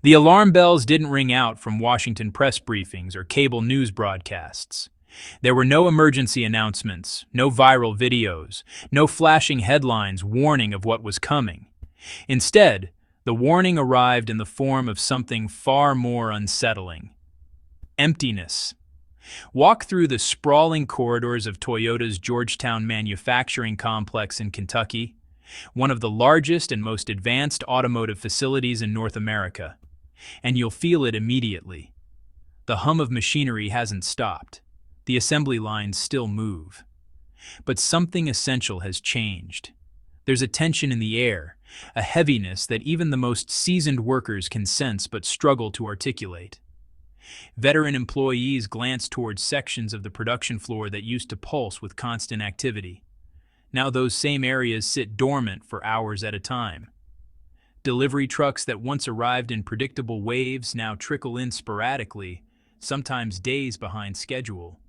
The alarm bells didn't ring out from Washington press briefings or cable news broadcasts. There were no emergency announcements, no viral videos, no flashing headlines warning of what was coming. Instead, the warning arrived in the form of something far more unsettling: emptiness. Walk through the sprawling corridors of Toyota's Georgetown manufacturing complex in Kentucky, one of the largest and most advanced automotive facilities in North America, and you'll feel it immediately. The hum of machinery hasn't stopped. The assembly lines still move. But something essential has changed. There's a tension in the air, a heaviness that even the most seasoned workers can sense but struggle to articulate. Veteran employees glance towards sections of the production floor that used to pulse with constant activity. Now those same areas sit dormant for hours at a time. Delivery trucks that once arrived in predictable waves now trickle in sporadically, sometimes days behind schedule.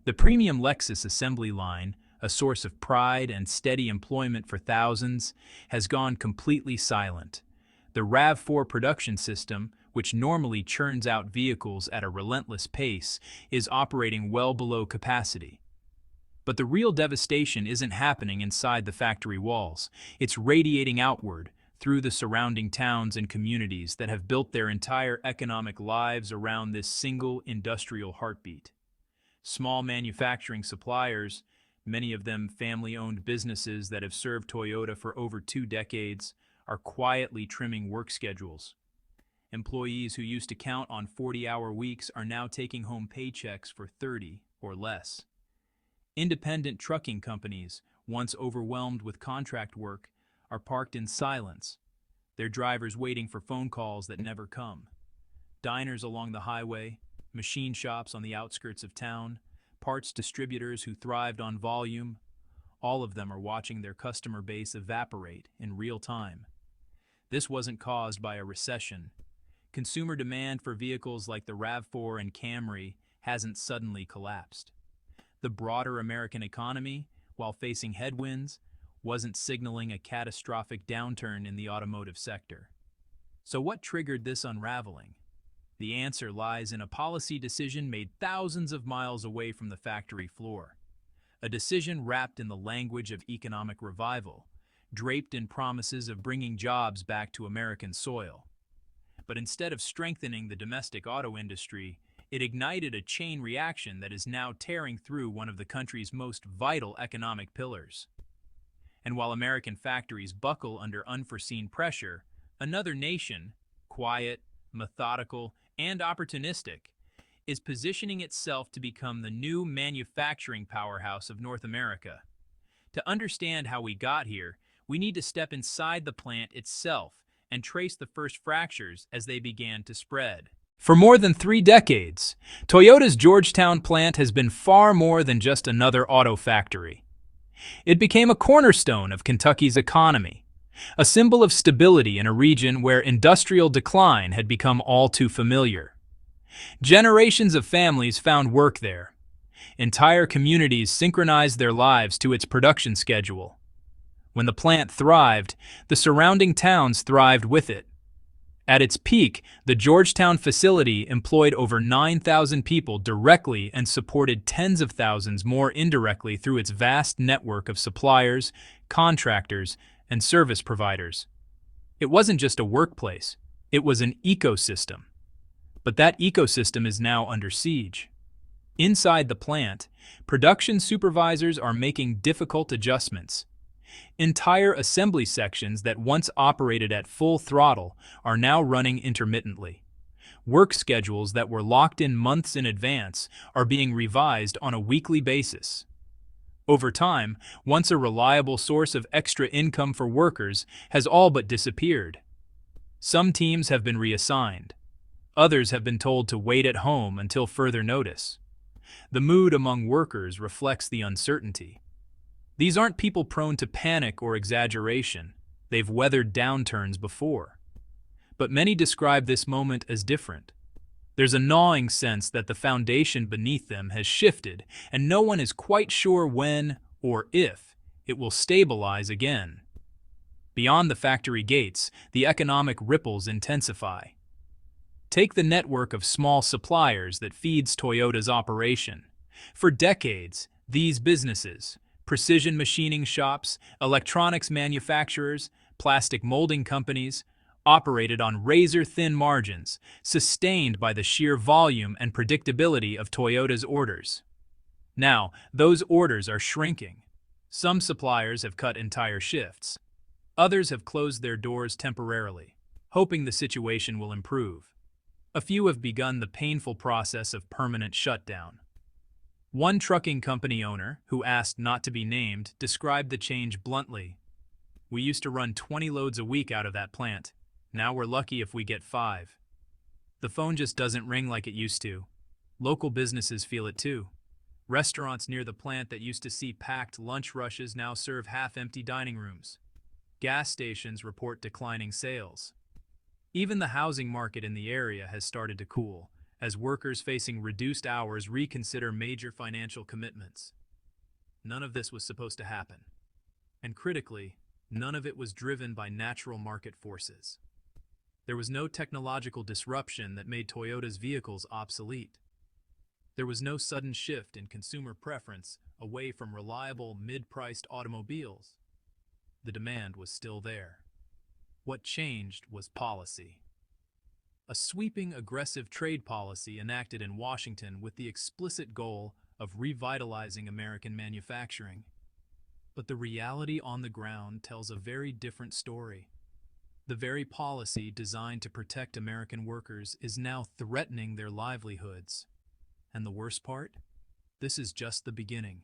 The premium Lexus assembly line, a source of pride and steady employment for thousands, has gone completely silent. The RAV4 production system, which normally churns out vehicles at a relentless pace, is operating well below capacity. But the real devastation isn't happening inside the factory walls. It's radiating outward, through the surrounding towns and communities that have built their entire economic lives around this single industrial heartbeat. Small manufacturing suppliers, many of them family-owned businesses that have served Toyota for over 2 decades, are quietly trimming work schedules. Employees who used to count on 40-hour weeks are now taking home paychecks for 30 or less. Independent trucking companies, once overwhelmed with contract work, are parked in silence, their drivers waiting for phone calls that never come. Diners along the highway, machine shops on the outskirts of town, parts distributors who thrived on volume, all of them are watching their customer base evaporate in real time. This wasn't caused by a recession. Consumer demand for vehicles like the RAV4 and Camry hasn't suddenly collapsed. The broader American economy, while facing headwinds, wasn't signaling a catastrophic downturn in the automotive sector. So what triggered this unraveling? The answer lies in a policy decision made thousands of miles away from the factory floor. A decision wrapped in the language of economic revival, draped in promises of bringing jobs back to American soil. But instead of strengthening the domestic auto industry, it ignited a chain reaction that is now tearing through one of the country's most vital economic pillars. And while American factories buckle under unforeseen pressure, another nation, quiet, methodical, and opportunistic, is positioning itself to become the new manufacturing powerhouse of North America. To understand how we got here, we need to step inside the plant itself and trace the first fractures as they began to spread. For more than 3 decades, Toyota's Georgetown plant has been far more than just another auto factory. It became a cornerstone of Kentucky's economy, a symbol of stability in a region where industrial decline had become all too familiar. Generations of families found work there. Entire communities synchronized their lives to its production schedule. When the plant thrived, the surrounding towns thrived with it. At its peak, the Georgetown facility employed over 9,000 people directly and supported tens of thousands more indirectly through its vast network of suppliers, contractors, and service providers. It wasn't just a workplace, it was an ecosystem. But that ecosystem is now under siege. Inside the plant, production supervisors are making difficult adjustments. Entire assembly sections that once operated at full throttle are now running intermittently. Work schedules that were locked in months in advance are being revised on a weekly basis. Over time, once a reliable source of extra income for workers has all but disappeared. Some teams have been reassigned. Others have been told to wait at home until further notice. The mood among workers reflects the uncertainty. These aren't people prone to panic or exaggeration. They've weathered downturns before. But many describe this moment as different. There's a gnawing sense that the foundation beneath them has shifted, and no one is quite sure when or if it will stabilize again. Beyond the factory gates, the economic ripples intensify. Take the network of small suppliers that feeds Toyota's operation. For decades, these businesses, precision machining shops, electronics manufacturers, plastic molding companies, operated on razor-thin margins, sustained by the sheer volume and predictability of Toyota's orders. Now, those orders are shrinking. Some suppliers have cut entire shifts. Others have closed their doors temporarily, hoping the situation will improve. A few have begun the painful process of permanent shutdown. One trucking company owner, who asked not to be named, described the change bluntly. "We used to run 20 loads a week out of that plant. Now we're lucky if we get 5. The phone just doesn't ring like it used to. Local businesses feel it too. Restaurants near the plant that used to see packed lunch rushes now serve half-empty dining rooms. Gas stations report declining sales. Even the housing market in the area has started to cool, as workers facing reduced hours reconsider major financial commitments." None of this was supposed to happen. And critically, none of it was driven by natural market forces. There was no technological disruption that made Toyota's vehicles obsolete. There was no sudden shift in consumer preference away from reliable, mid-priced automobiles. The demand was still there. What changed was policy. A sweeping, aggressive trade policy enacted in Washington with the explicit goal of revitalizing American manufacturing. But the reality on the ground tells a very different story. The very policy designed to protect American workers is now threatening their livelihoods. And the worst part? This is just the beginning.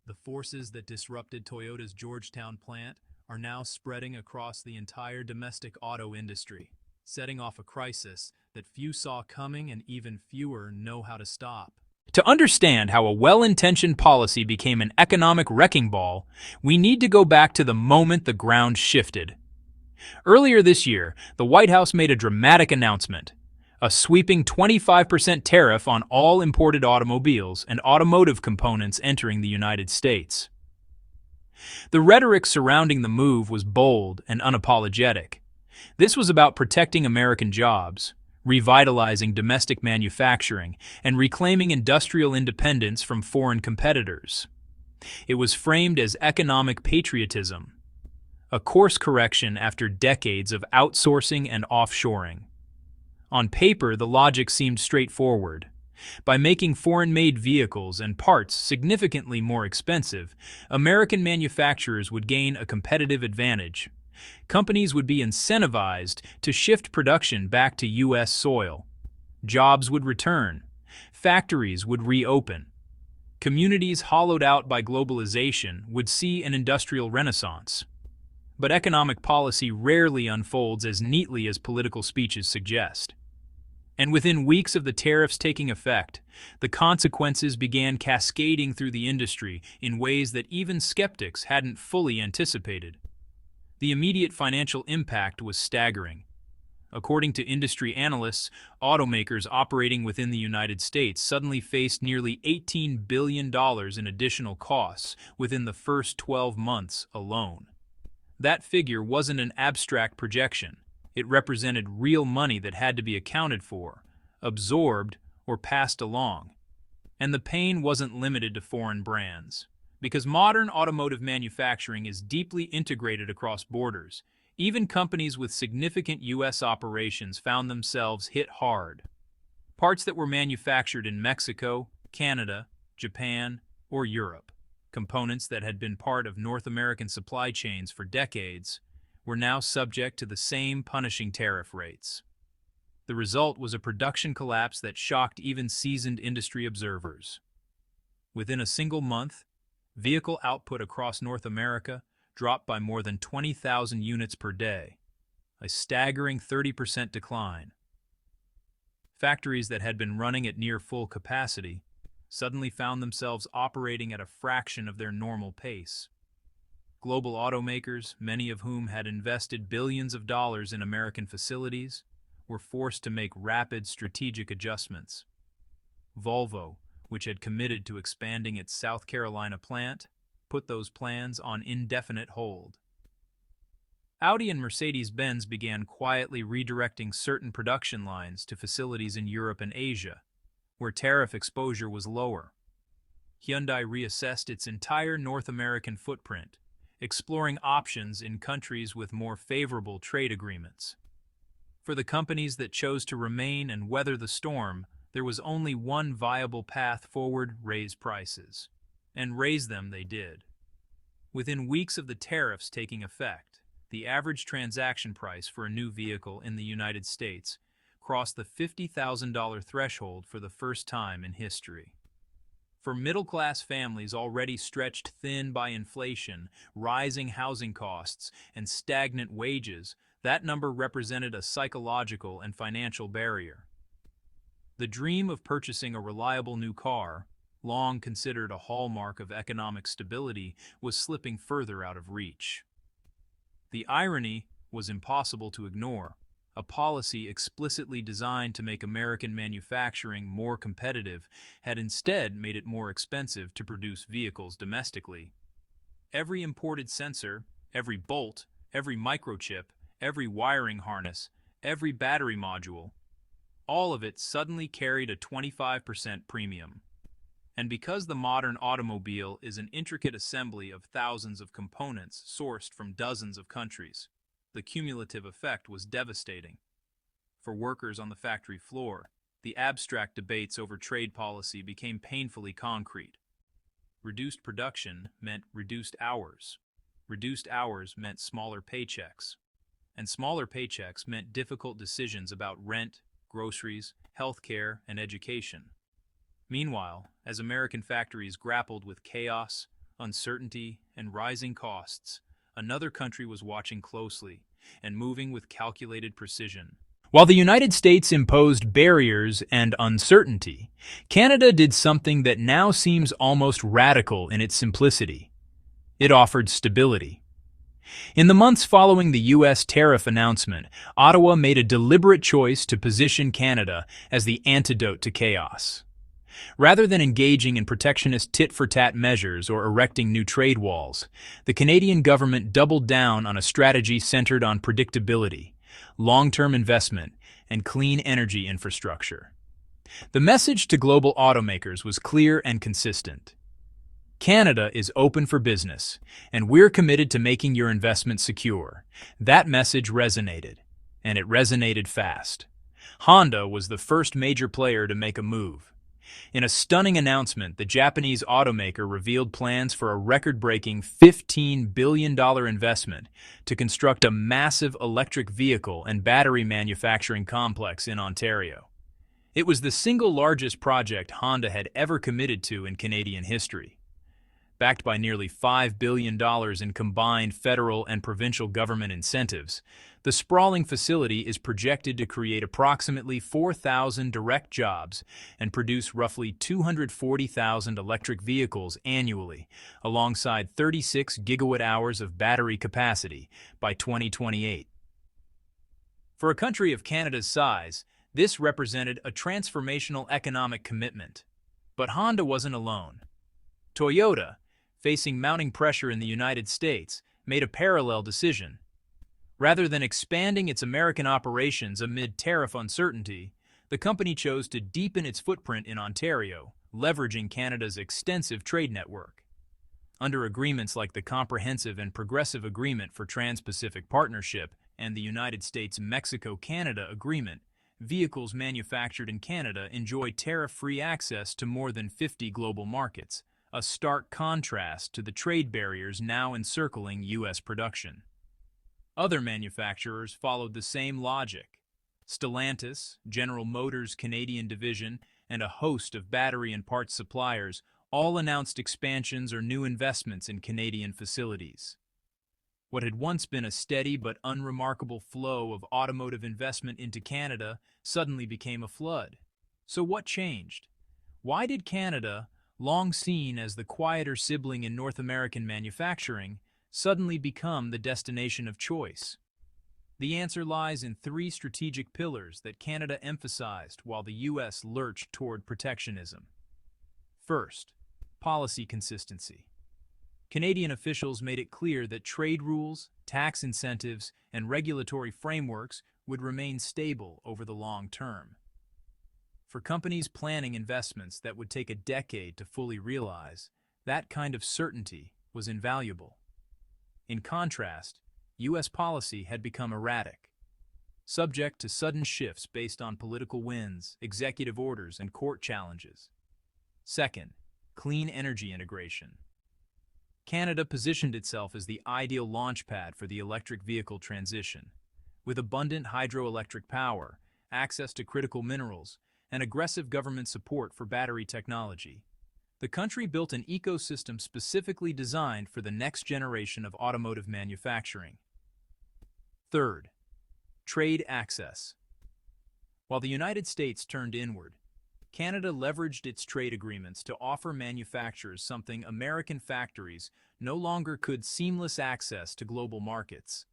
The forces that disrupted Toyota's Georgetown plant are now spreading across the entire domestic auto industry, setting off a crisis that few saw coming and even fewer know how to stop. To understand how a well-intentioned policy became an economic wrecking ball, we need to go back to the moment the ground shifted. Earlier this year, the White House made a dramatic announcement: a sweeping 25% tariff on all imported automobiles and automotive components entering the United States. The rhetoric surrounding the move was bold and unapologetic. This was about protecting American jobs, revitalizing domestic manufacturing, and reclaiming industrial independence from foreign competitors. It was framed as economic patriotism, a course correction after decades of outsourcing and offshoring. On paper, the logic seemed straightforward. By making foreign-made vehicles and parts significantly more expensive, American manufacturers would gain a competitive advantage. Companies would be incentivized to shift production back to U.S. soil. Jobs would return. Factories would reopen. Communities hollowed out by globalization would see an industrial renaissance. But economic policy rarely unfolds as neatly as political speeches suggest. And within weeks of the tariffs taking effect, the consequences began cascading through the industry in ways that even skeptics hadn't fully anticipated. The immediate financial impact was staggering. According to industry analysts, automakers operating within the United States suddenly faced nearly $18 billion in additional costs within the first 12 months alone. That figure wasn't an abstract projection. It represented real money that had to be accounted for, absorbed, or passed along. And the pain wasn't limited to foreign brands. Because modern automotive manufacturing is deeply integrated across borders, even companies with significant U.S. operations found themselves hit hard. Parts that were manufactured in Mexico, Canada, Japan, or Europe, components that had been part of North American supply chains for decades, were now subject to the same punishing tariff rates. The result was a production collapse that shocked even seasoned industry observers. Within a single month, vehicle output across North America dropped by more than 20,000 units per day, a staggering 30% decline. Factories that had been running at near full capacity suddenly found themselves operating at a fraction of their normal pace. Global automakers, many of whom had invested billions of dollars in American facilities, were forced to make rapid strategic adjustments. Volvo, which had committed to expanding its South Carolina plant, put those plans on indefinite hold. Audi and Mercedes-Benz began quietly redirecting certain production lines to facilities in Europe and Asia, where tariff exposure was lower. Hyundai reassessed its entire North American footprint, exploring options in countries with more favorable trade agreements. For the companies that chose to remain and weather the storm, there was only one viable path forward: raise prices. And raise them they did. Within weeks of the tariffs taking effect, the average transaction price for a new vehicle in the United States crossed the $50,000 threshold for the first time in history. For middle-class families already stretched thin by inflation, rising housing costs, and stagnant wages, that number represented a psychological and financial barrier. The dream of purchasing a reliable new car, long considered a hallmark of economic stability, was slipping further out of reach. The irony was impossible to ignore. A policy explicitly designed to make American manufacturing more competitive had instead made it more expensive to produce vehicles domestically. Every imported sensor, every bolt, every microchip, every wiring harness, every battery module, all of it suddenly carried a 25% premium. And because the modern automobile is an intricate assembly of thousands of components sourced from dozens of countries, the cumulative effect was devastating. For workers on the factory floor, the abstract debates over trade policy became painfully concrete. Reduced production meant reduced hours. Reduced hours meant smaller paychecks. And smaller paychecks meant difficult decisions about rent, groceries, healthcare, and education. Meanwhile, as American factories grappled with chaos, uncertainty, and rising costs, another country was watching closely and moving with calculated precision. While the United States imposed barriers and uncertainty, Canada did something that now seems almost radical in its simplicity. It offered stability. In the months following the U.S. tariff announcement, Ottawa made a deliberate choice to position Canada as the antidote to chaos. Rather than engaging in protectionist tit-for-tat measures or erecting new trade walls, the Canadian government doubled down on a strategy centered on predictability, long-term investment, and clean energy infrastructure. The message to global automakers was clear and consistent. Canada is open for business, and we're committed to making your investment secure. That message resonated, and it resonated fast. Honda was the first major player to make a move. In a stunning announcement, the Japanese automaker revealed plans for a record-breaking $15 billion investment to construct a massive electric vehicle and battery manufacturing complex in Ontario. It was the single largest project Honda had ever committed to in Canadian history. Backed by nearly $5 billion in combined federal and provincial government incentives, the sprawling facility is projected to create approximately 4,000 direct jobs and produce roughly 240,000 electric vehicles annually, alongside 36 gigawatt-hours of battery capacity by 2028. For a country of Canada's size, this represented a transformational economic commitment. But Honda wasn't alone. Toyota, facing mounting pressure in the United States, made a parallel decision. Rather than expanding its American operations amid tariff uncertainty, the company chose to deepen its footprint in Ontario, leveraging Canada's extensive trade network. Under agreements like the Comprehensive and Progressive Agreement for Trans-Pacific Partnership and the United States-Mexico-Canada Agreement, vehicles manufactured in Canada enjoy tariff-free access to more than 50 global markets, a stark contrast to the trade barriers now encircling U.S. production. Other manufacturers followed the same logic. Stellantis, General Motors' Canadian division, and a host of battery and parts suppliers all announced expansions or new investments in Canadian facilities. What had once been a steady but unremarkable flow of automotive investment into Canada suddenly became a flood. So what changed? Why did Canada, long seen as the quieter sibling in North American manufacturing, suddenly become the destination of choice? The answer lies in three strategic pillars that Canada emphasized while the U.S. lurched toward protectionism. First, policy consistency. Canadian officials made it clear that trade rules, tax incentives, and regulatory frameworks would remain stable over the long term. For companies planning investments that would take a decade to fully realize, that kind of certainty was invaluable. In contrast, U.S. policy had become erratic, subject to sudden shifts based on political winds, executive orders, and court challenges. Second, clean energy integration. Canada positioned itself as the ideal launchpad for the electric vehicle transition. With abundant hydroelectric power, access to critical minerals, and aggressive government support for battery technology, the country built an ecosystem specifically designed for the next generation of automotive manufacturing. Third, trade access. While the United States turned inward, Canada leveraged its trade agreements to offer manufacturers something American factories no longer could: seamless access to global markets.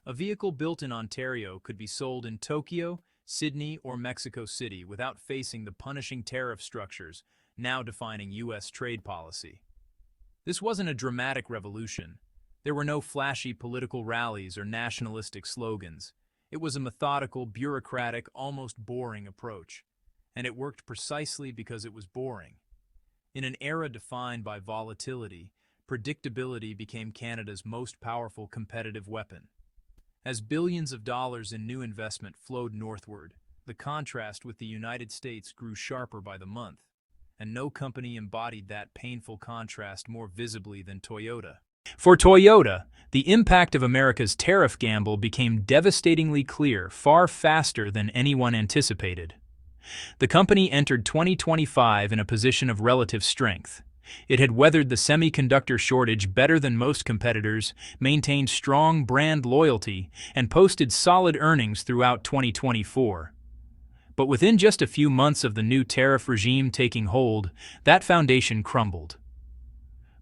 A vehicle built in Ontario could be sold in Tokyo, Sydney, or Mexico City without facing the punishing tariff structures now defining U.S. trade policy. This wasn't a dramatic revolution. There were no flashy political rallies or nationalistic slogans. It was a methodical, bureaucratic, almost boring approach. And it worked precisely because it was boring. In an era defined by volatility, predictability became Canada's most powerful competitive weapon. As billions of dollars in new investment flowed northward, the contrast with the United States grew sharper by the month, and no company embodied that painful contrast more visibly than Toyota. For Toyota, the impact of America's tariff gamble became devastatingly clear far faster than anyone anticipated. The company entered 2025 in a position of relative strength. It had weathered the semiconductor shortage better than most competitors, maintained strong brand loyalty, and posted solid earnings throughout 2024. But within just a few months of the new tariff regime taking hold, that foundation crumbled.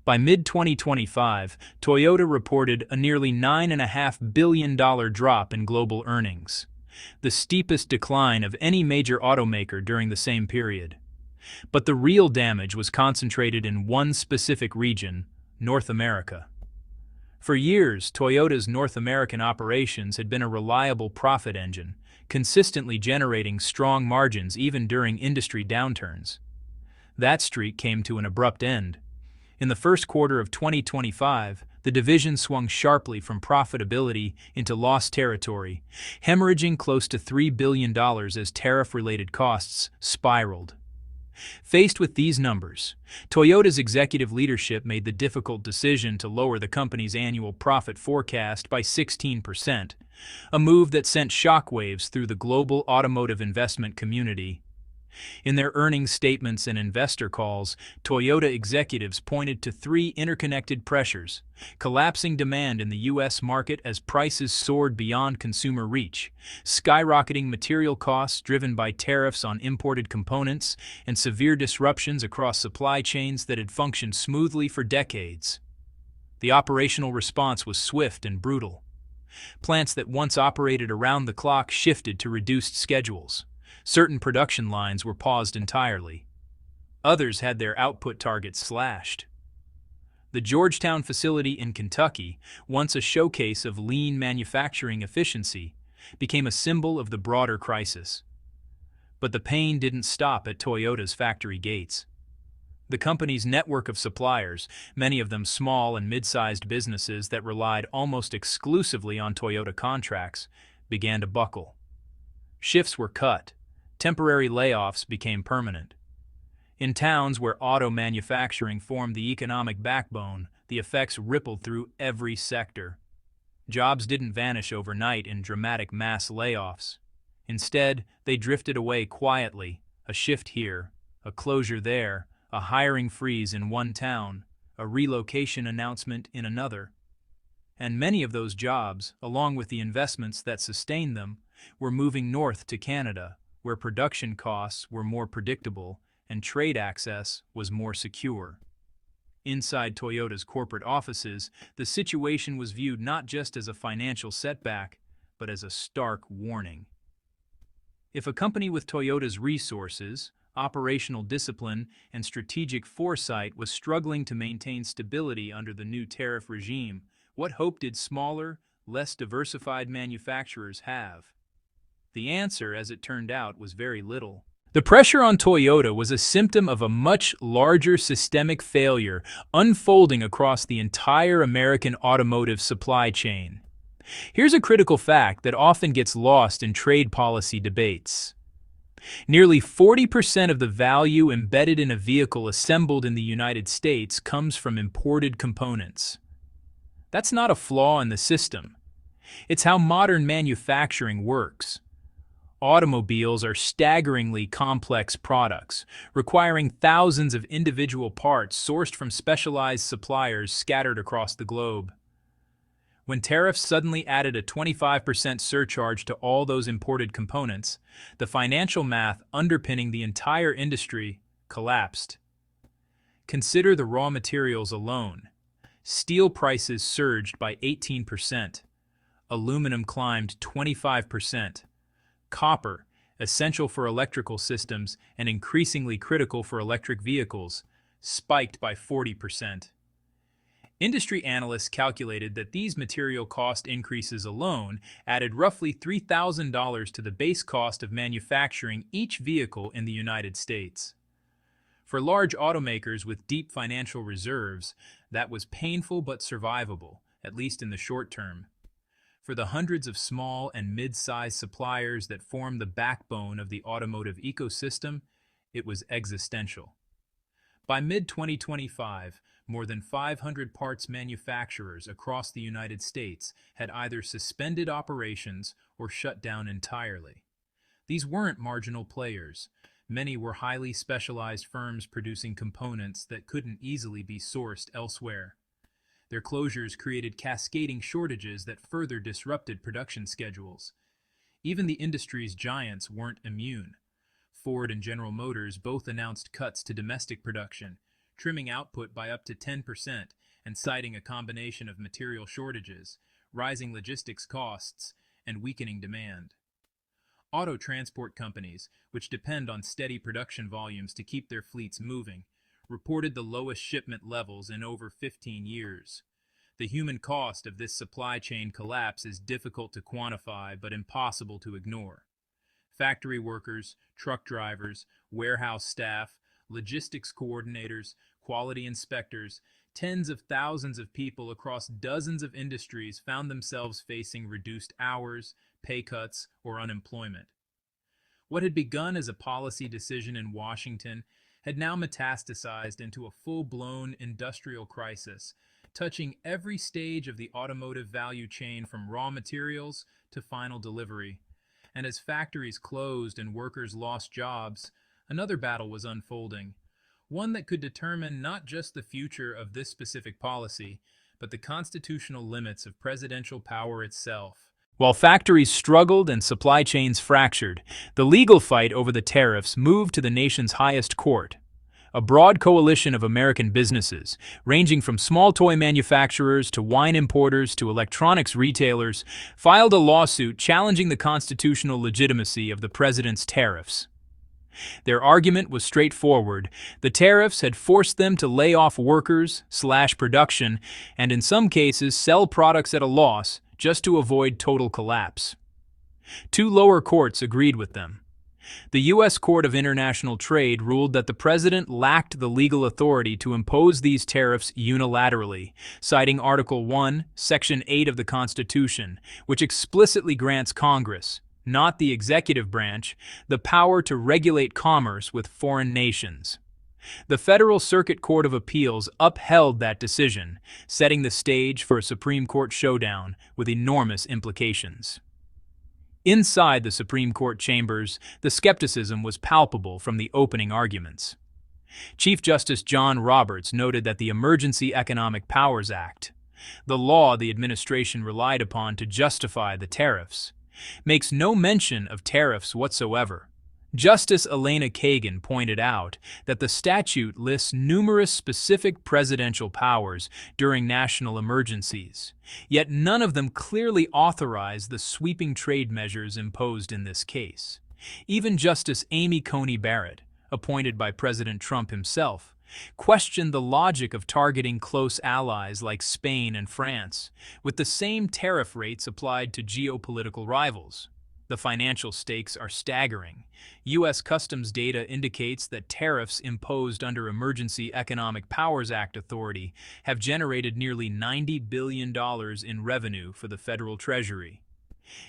By mid-2025, Toyota reported a nearly $9.5 billion drop in global earnings, the steepest decline of any major automaker during the same period. But the real damage was concentrated in one specific region, North America. For years, Toyota's North American operations had been a reliable profit engine, consistently generating strong margins even during industry downturns. That streak came to an abrupt end. In the first quarter of 2025, the division swung sharply from profitability into loss territory, hemorrhaging close to $3 billion as tariff-related costs spiraled. Faced with these numbers, Toyota's executive leadership made the difficult decision to lower the company's annual profit forecast by 16%, a move that sent shockwaves through the global automotive investment community. In their earnings statements and investor calls, Toyota executives pointed to three interconnected pressures: collapsing demand in the U.S. market as prices soared beyond consumer reach, skyrocketing material costs driven by tariffs on imported components, and severe disruptions across supply chains that had functioned smoothly for decades. The operational response was swift and brutal. Plants that once operated around the clock shifted to reduced schedules. Certain production lines were paused entirely. Others had their output targets slashed. The Georgetown facility in Kentucky, once a showcase of lean manufacturing efficiency, became a symbol of the broader crisis. But the pain didn't stop at Toyota's factory gates. The company's network of suppliers, many of them small and mid-sized businesses that relied almost exclusively on Toyota contracts, began to buckle. Shifts were cut. Temporary layoffs became permanent. In towns where auto manufacturing formed the economic backbone, the effects rippled through every sector. Jobs didn't vanish overnight in dramatic mass layoffs. Instead, they drifted away quietly, a shift here, a closure there, a hiring freeze in one town, a relocation announcement in another. And many of those jobs, along with the investments that sustained them, were moving north to Canada, where production costs were more predictable and trade access was more secure. Inside Toyota's corporate offices, the situation was viewed not just as a financial setback, but as a stark warning. If a company with Toyota's resources, Operational discipline and strategic foresight was struggling to maintain stability under the new tariff regime. What hope did smaller, less diversified manufacturers have? The answer, as it turned out, was very little. The pressure on Toyota was a symptom of a much larger systemic failure unfolding across the entire American automotive supply chain. Here's a critical fact that often gets lost in trade policy debates. Nearly 40% of the value embedded in a vehicle assembled in the United States comes from imported components. That's not a flaw in the system. It's how modern manufacturing works. Automobiles are staggeringly complex products, requiring thousands of individual parts sourced from specialized suppliers scattered across the globe. When tariffs suddenly added a 25% surcharge to all those imported components, the financial math underpinning the entire industry collapsed. Consider the raw materials alone. Steel prices surged by 18%. Aluminum climbed 25%. Copper, essential for electrical systems and increasingly critical for electric vehicles, spiked by 40%. Industry analysts calculated that these material cost increases alone added roughly $3,000 to the base cost of manufacturing each vehicle in the United States. For large automakers with deep financial reserves, that was painful but survivable, at least in the short term. For the hundreds of small and mid-sized suppliers that form the backbone of the automotive ecosystem, it was existential. By mid-2025, more than 500 parts manufacturers across the United States had either suspended operations or shut down entirely. These weren't marginal players. Many were highly specialized firms producing components that couldn't easily be sourced elsewhere. Their closures created cascading shortages that further disrupted production schedules. Even the industry's giants weren't immune. Ford and General Motors both announced cuts to domestic production, trimming output by up to 10% and citing a combination of material shortages, rising logistics costs, and weakening demand. Auto transport companies, which depend on steady production volumes to keep their fleets moving, reported the lowest shipment levels in over 15 years. The human cost of this supply chain collapse is difficult to quantify but impossible to ignore. Factory workers, truck drivers, warehouse staff, logistics coordinators, quality inspectors, tens of thousands of people across dozens of industries found themselves facing reduced hours, pay cuts, or unemployment. What had begun as a policy decision in Washington had now metastasized into a full-blown industrial crisis, touching every stage of the automotive value chain from raw materials to final delivery. And as factories closed and workers lost jobs, another battle was unfolding, one that could determine not just the future of this specific policy, but the constitutional limits of presidential power itself. While factories struggled and supply chains fractured, the legal fight over the tariffs moved to the nation's highest court. A broad coalition of American businesses, ranging from small toy manufacturers to wine importers to electronics retailers, filed a lawsuit challenging the constitutional legitimacy of the president's tariffs. Their argument was straightforward. The tariffs had forced them to lay off workers, slash production, and in some cases sell products at a loss just to avoid total collapse. Two lower courts agreed with them. The U.S. Court of International Trade ruled that the president lacked the legal authority to impose these tariffs unilaterally, citing Article 1, Section 8 of the Constitution, which explicitly grants Congress, not the executive branch, the power to regulate commerce with foreign nations. The Federal Circuit Court of Appeals upheld that decision, setting the stage for a Supreme Court showdown with enormous implications. Inside the Supreme Court chambers, the skepticism was palpable from the opening arguments. Chief Justice John Roberts noted that the Emergency Economic Powers Act, the law the administration relied upon to justify the tariffs, makes no mention of tariffs whatsoever. Justice Elena Kagan pointed out that the statute lists numerous specific presidential powers during national emergencies, yet none of them clearly authorize the sweeping trade measures imposed in this case. Even Justice Amy Coney Barrett, appointed by President Trump himself, questioned the logic of targeting close allies like Spain and France, with the same tariff rates applied to geopolitical rivals. The financial stakes are staggering. U.S. Customs data indicates that tariffs imposed under Emergency Economic Powers Act authority have generated nearly $90 billion in revenue for the federal Treasury.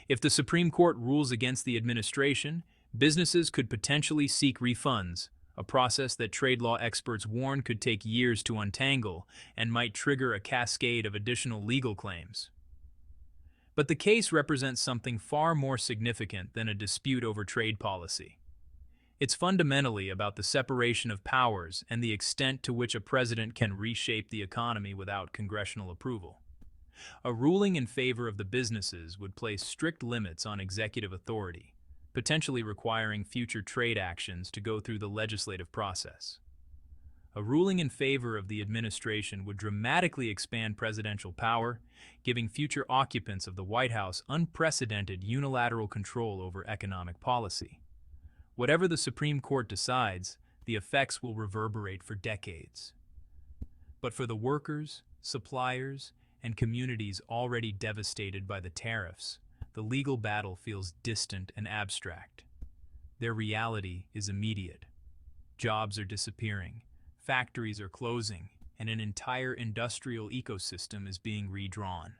If the Supreme Court rules against the administration, businesses could potentially seek refunds, a process that trade law experts warn could take years to untangle and might trigger a cascade of additional legal claims. But the case represents something far more significant than a dispute over trade policy. It's fundamentally about the separation of powers and the extent to which a president can reshape the economy without congressional approval. A ruling in favor of the businesses would place strict limits on executive authority, potentially requiring future trade actions to go through the legislative process. A ruling in favor of the administration would dramatically expand presidential power, giving future occupants of the White House unprecedented unilateral control over economic policy. Whatever the Supreme Court decides, the effects will reverberate for decades. But for the workers, suppliers, and communities already devastated by the tariffs, the legal battle feels distant and abstract. Their reality is immediate. Jobs are disappearing. Factories are closing, and an entire industrial ecosystem is being redrawn.